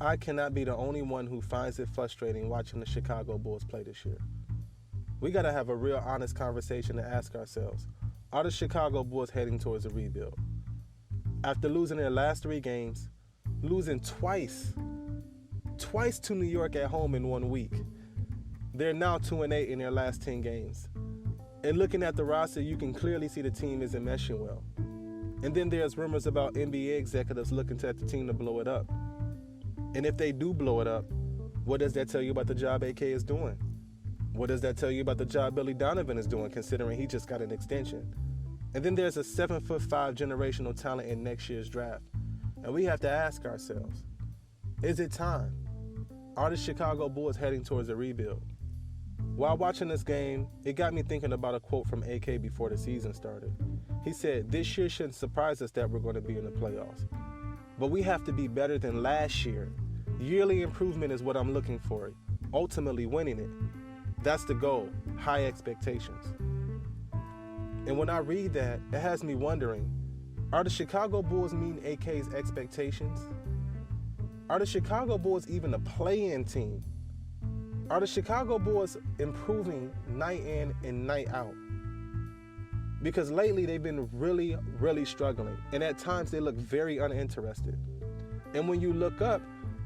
I cannot be the only one who finds it frustrating watching the Chicago Bulls play this year. We got to have a real honest conversation and ask ourselves, are the Chicago Bulls heading towards a rebuild? After losing their last 3 games, losing twice to New York at home in 1 week, they're now 2-8 in their last 10 games. And looking at the roster, you can clearly see the team isn't meshing well. And then there's rumors about NBA executives looking at the team to blow it up. And if they do blow it up, what does that tell you about the job AK is doing? What does that tell you about the job Billy Donovan is doing, considering he just got an extension? And then there's a 7'5" generational talent in next year's draft. And we have to ask ourselves, is it time? Are the Chicago Bulls heading towards a rebuild? While watching this game, it got me thinking about a quote from AK before the season started. He said, "This year shouldn't surprise us that we're going to be in the playoffs. But we have to be better than last year. Yearly improvement is what I'm looking for, ultimately winning it. That's the goal, high expectations." And when I read that, it has me wondering, are the Chicago Bulls meeting AK's expectations? Are the Chicago Bulls even a play-in team? Are the Chicago Bulls improving night in and night out? Because lately they've been really, really struggling. And at times they look very uninterested. And when you look up,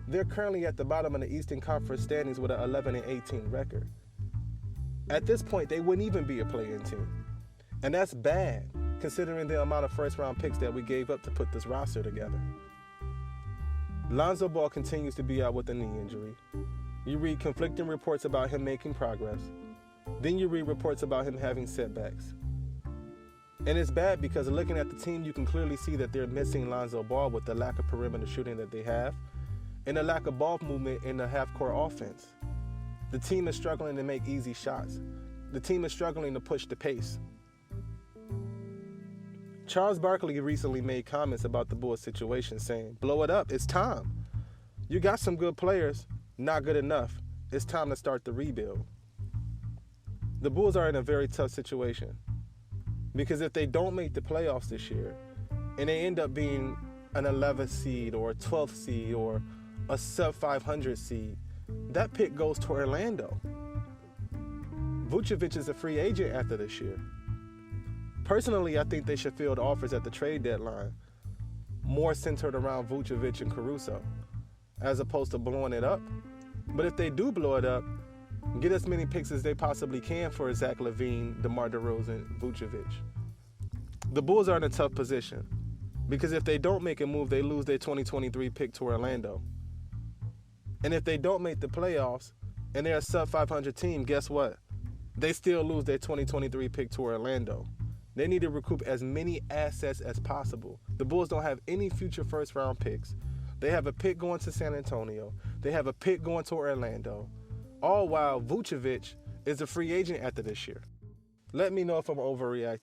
they're currently at the bottom of the Eastern Conference standings with an 11-18 record. At this point, they wouldn't even be a play-in team. And that's bad, considering the amount of first-round picks that we gave up to put this roster together. Lonzo Ball continues to be out with a knee injury. You read conflicting reports about him making progress. Then you read reports about him having setbacks. And it's bad because looking at the team, you can clearly see that they're missing Lonzo Ball with the lack of perimeter shooting that they have and the lack of ball movement in the half-court offense. The team is struggling to make easy shots. The team is struggling to push the pace. Charles Barkley recently made comments about the Bulls situation, saying, "Blow it up, it's time. You got some good players, not good enough. It's time to start the rebuild." The Bulls are in a very tough situation because if they don't make the playoffs this year and they end up being an 11th seed or a 12th seed or a sub-500 seed, that pick goes to Orlando. Vucevic is a free agent after this year. Personally, I think they should field offers at the trade deadline, more centered around Vucevic and Caruso, as opposed to blowing it up. But if they do blow it up, get as many picks as they possibly can for Zach LaVine, DeMar DeRozan, Vucevic. The Bulls are in a tough position because if they don't make a move, they lose their 2023 pick to Orlando. And if they don't make the playoffs and they're a sub-500 team, guess what? They still lose their 2023 pick to Orlando. They need to recoup as many assets as possible. The Bulls don't have any future first-round picks. They have a pick going to San Antonio. They have a pick going to Orlando. All while Vucevic is a free agent after this year. Let me know if I'm overreacting.